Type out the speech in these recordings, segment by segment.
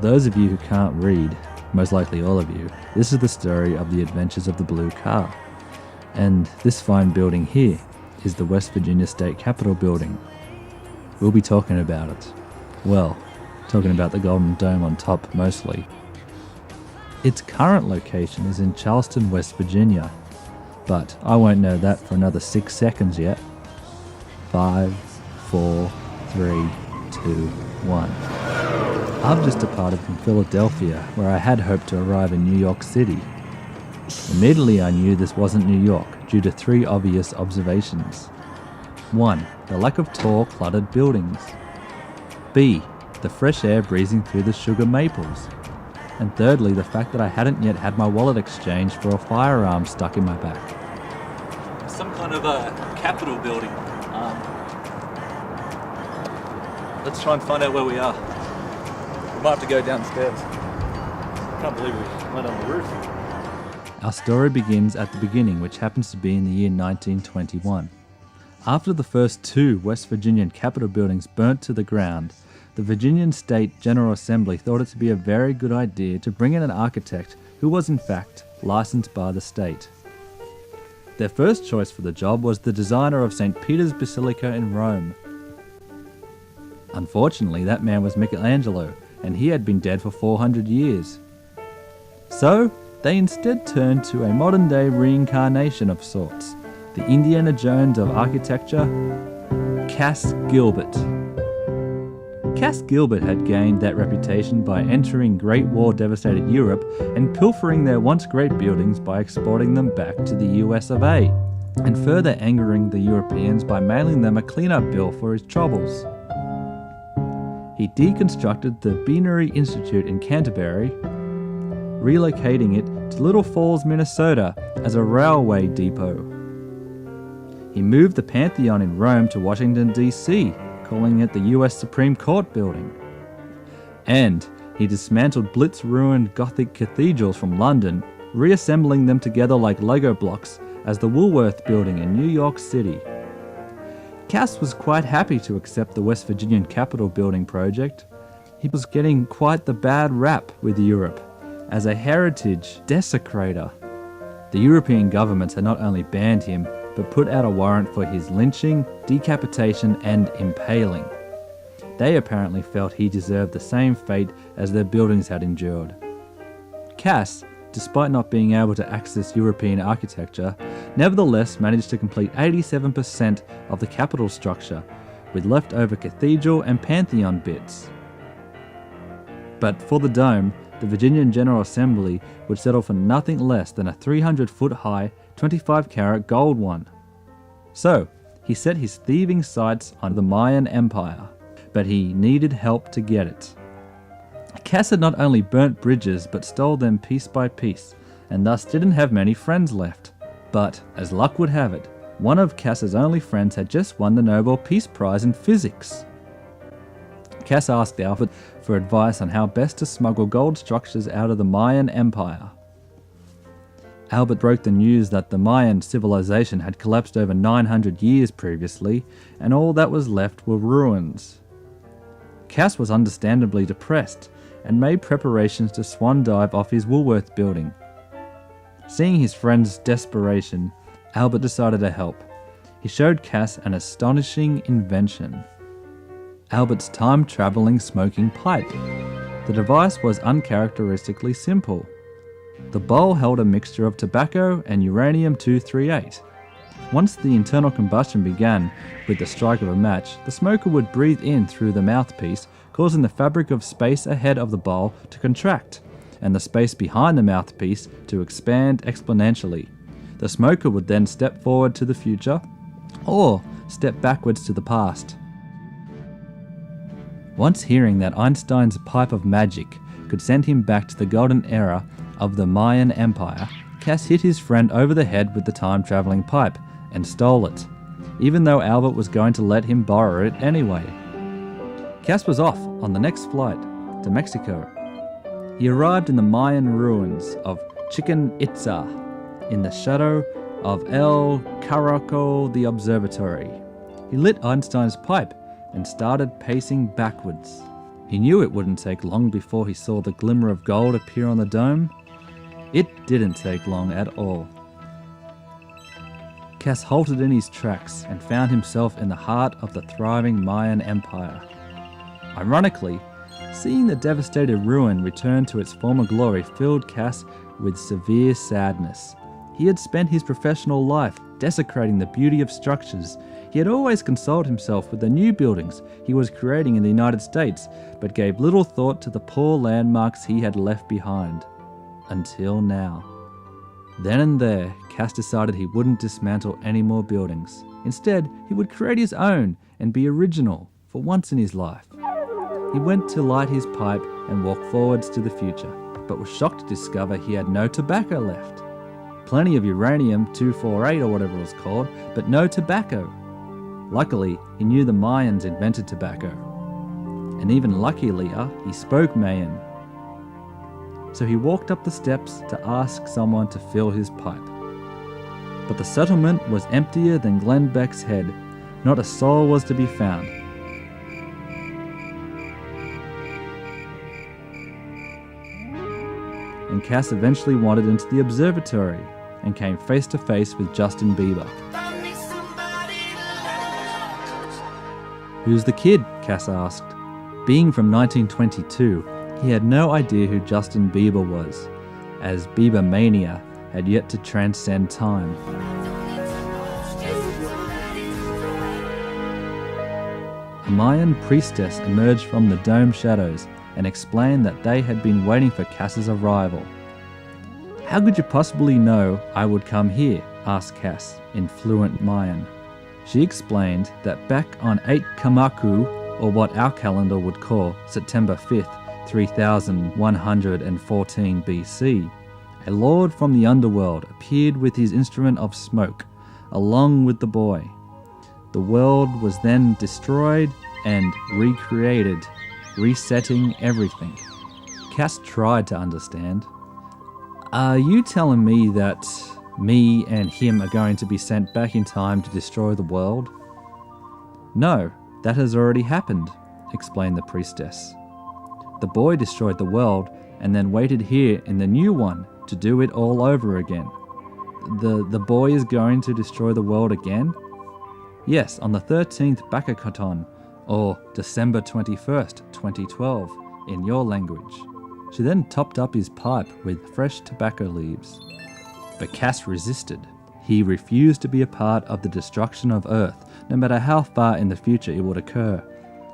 those of you who can't read, most likely all of you, this is the story of the adventures of the blue car. And this fine building here is the West Virginia State Capitol building. We'll be talking about it. Well, talking about the Golden Dome on top mostly. Its current location is in Charleston, West Virginia, but I won't know that for another 6 seconds yet. 5, 4, 3, 2, 1. I've just departed from Philadelphia, where I had hoped to arrive in New York City. Immediately I knew this wasn't New York, due to 3 obvious observations. 1. The lack of tall, cluttered buildings. B. The fresh air breezing through the sugar maples. And thirdly, the fact that I hadn't yet had my wallet exchanged for a firearm stuck in my back. Some kind of a Capitol building. Let's try and find out where we are. We might have to go downstairs. Can't believe we went on the roof. Our story begins at the beginning, which happens to be in the year 1921. After the first 2 West Virginian Capitol buildings burnt to the ground, the Virginian State General Assembly thought it to be a very good idea to bring in an architect who was in fact licensed by the state. Their first choice for the job was the designer of St. Peter's Basilica in Rome. Unfortunately, that man was Michelangelo, and he had been dead for 400 years. So, they instead turned to a modern-day reincarnation of sorts, the Indiana Jones of architecture, Cass Gilbert. Cass Gilbert had gained that reputation by entering Great War-devastated Europe and pilfering their once great buildings by exporting them back to the US of A, and further angering the Europeans by mailing them a clean-up bill for his troubles. He deconstructed the Beanery Institute in Canterbury, relocating it to Little Falls, Minnesota as a railway depot. He moved the Pantheon in Rome to Washington, D.C., calling it the US Supreme Court building. And he dismantled Blitz-ruined Gothic cathedrals from London, reassembling them together like Lego blocks as the Woolworth building in New York City. Cass was quite happy to accept the West Virginian Capitol building project. He was getting quite the bad rap with Europe as a heritage desecrator. The European governments had not only banned him, but put out a warrant for his lynching, decapitation, and impaling. They apparently felt he deserved the same fate as their buildings had endured. Cass, despite not being able to access European architecture, nevertheless managed to complete 87% of the Capitol structure, with leftover cathedral and Pantheon bits. But for the dome, the Virginian General Assembly would settle for nothing less than a 300-foot-high, 25-carat gold one. So, he set his thieving sights on the Mayan Empire, but he needed help to get it. Cass had not only burnt bridges, but stole them piece by piece, and thus didn't have many friends left. But, as luck would have it, one of Cass's only friends had just won the Nobel Peace Prize in Physics. Cass asked Albert for advice on how best to smuggle gold structures out of the Mayan Empire. Albert broke the news that the Mayan civilization had collapsed over 900 years previously, and all that was left were ruins. Cass was understandably depressed, and made preparations to swan dive off his Woolworth building. Seeing his friend's desperation, Albert decided to help. He showed Cass an astonishing invention: Albert's time-travelling smoking pipe. The device was uncharacteristically simple. The bowl held a mixture of tobacco and uranium-238. Once the internal combustion began, with the strike of a match, the smoker would breathe in through the mouthpiece, causing the fabric of space ahead of the bowl to contract, and the space behind the mouthpiece to expand exponentially. The smoker would then step forward to the future, or step backwards to the past. Once hearing that Einstein's pipe of magic could send him back to the golden era of the Mayan Empire, Cass hit his friend over the head with the time-travelling pipe and stole it, even though Albert was going to let him borrow it anyway. Cass was off on the next flight to Mexico. He arrived in the Mayan ruins of Chichen Itza in the shadow of El Caracol the observatory. He lit Einstein's pipe and started pacing backwards. He knew it wouldn't take long before he saw the glimmer of gold appear on the dome. It didn't take long at all. Cass halted in his tracks and found himself in the heart of the thriving Mayan Empire. Ironically, seeing the devastated ruin return to its former glory filled Cass with severe sadness. He had spent his professional life desecrating the beauty of structures. He had always consoled himself with the new buildings he was creating in the United States, but gave little thought to the poor landmarks he had left behind. Until now. Then and there, Cass decided he wouldn't dismantle any more buildings. Instead, he would create his own and be original for once in his life. He went to light his pipe and walk forwards to the future, but was shocked to discover he had no tobacco left. Plenty of uranium-248 or whatever it was called, but no tobacco. Luckily, he knew the Mayans invented tobacco. And even luckier, he spoke Mayan. So he walked up the steps to ask someone to fill his pipe. But the settlement was emptier than Glenn Beck's head. Not a soul was to be found. And Cass eventually wandered into the observatory and came face to face with Justin Bieber. "Who's the kid?" Cass asked. Being from 1922, he had no idea who Justin Bieber was, as Bieber mania had yet to transcend time. A Mayan priestess emerged from the dome shadows and explained that they had been waiting for Cass's arrival. "How could you possibly know I would come here?" asked Cass in fluent Mayan. She explained that back on 8 Kamaku, or what our calendar would call September 5th, 3114 BC, a lord from the underworld appeared with his instrument of smoke, along with the boy. The world was then destroyed and recreated, resetting everything. Cass tried to understand. "Are you telling me that me and him are going to be sent back in time to destroy the world?" "No, that has already happened," explained the priestess. "The boy destroyed the world and then waited here in the new one to do it all over again." The boy is going to destroy the world again?" "Yes, on the 13th Bakakaton, or December 21st, 2012, in your language." She then topped up his pipe with fresh tobacco leaves. But Cass resisted. He refused to be a part of the destruction of Earth, no matter how far in the future it would occur.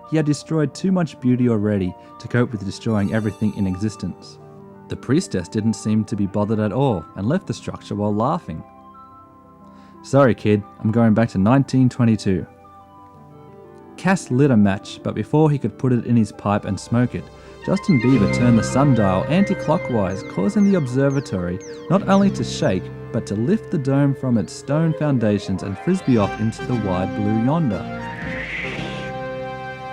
He had destroyed too much beauty already to cope with destroying everything in existence. The priestess didn't seem to be bothered at all and left the structure while laughing. "Sorry kid, I'm going back to 1922. Cass lit a match, but before he could put it in his pipe and smoke it, Justin Bieber turned the sundial anti-clockwise, causing the observatory not only to shake, but to lift the dome from its stone foundations and frisbee off into the wide blue yonder.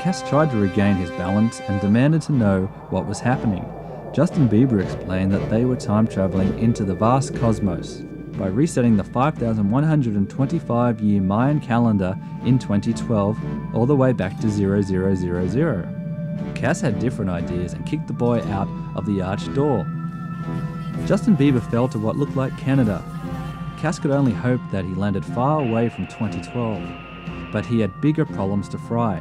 Cass tried to regain his balance and demanded to know what was happening. Justin Bieber explained that they were time traveling into the vast cosmos by resetting the 5,125-year Mayan calendar in 2012 all the way back to 0000. Cass had different ideas and kicked the boy out of the arched door. Justin Bieber fell to what looked like Canada. Cass could only hope that he landed far away from 2012, but he had bigger problems to fry.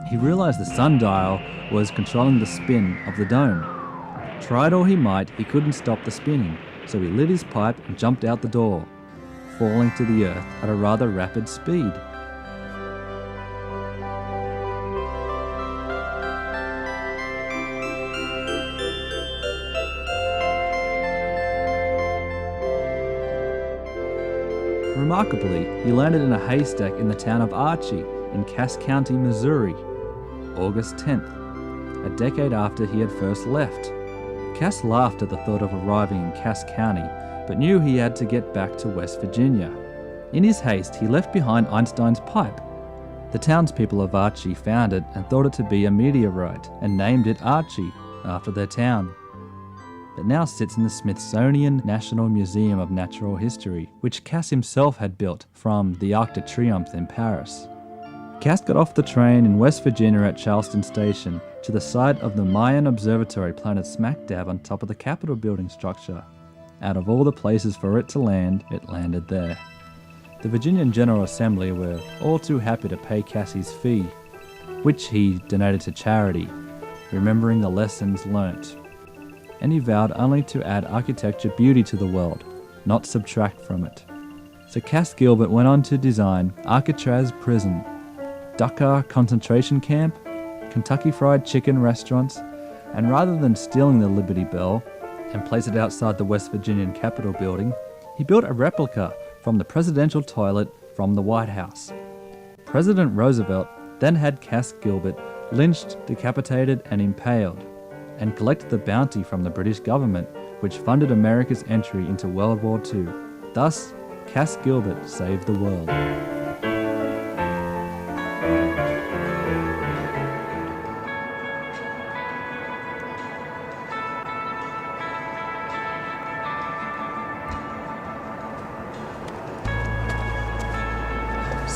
He realized the sundial was controlling the spin of the dome. Tried all he might, he couldn't stop the spinning, so he lit his pipe and jumped out the door, falling to the earth at a rather rapid speed. Remarkably, he landed in a haystack in the town of Archie in Cass County, Missouri, August 10th, a decade after he had first left. Cass laughed at the thought of arriving in Cass County, but knew he had to get back to West Virginia. In his haste, he left behind Einstein's pipe. The townspeople of Archie found it and thought it to be a meteorite, and named it Archie, after their town. It now sits in the Smithsonian National Museum of Natural History, which Cass himself had built from the Arc de Triomphe in Paris. Cass got off the train in West Virginia at Charleston Station to the site of the Mayan Observatory planted smack dab on top of the Capitol building structure. Out of all the places for it to land, it landed there. The Virginian General Assembly were all too happy to pay Cass's fee, which he donated to charity, remembering the lessons learnt. And he vowed only to add architecture beauty to the world, not subtract from it. So Cass Gilbert went on to design Alcatraz Prison, Dachau concentration camp, Kentucky Fried Chicken restaurants, and rather than stealing the Liberty Bell and place it outside the West Virginian Capitol building, he built a replica from the presidential toilet from the White House. President Roosevelt then had Cass Gilbert lynched, decapitated, and impaled, and collected the bounty from the British government, which funded America's entry into World War II. Thus, Cass Gilbert saved the world.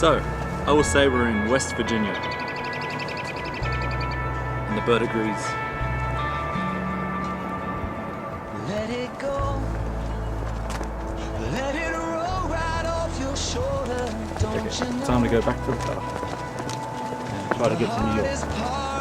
So, I will say we're in West Virginia. And the bird agrees. Let it go. Let it roll right off your shoulder. Don't Okay, you know? time to go back to the car and try to get to New York. Hardest part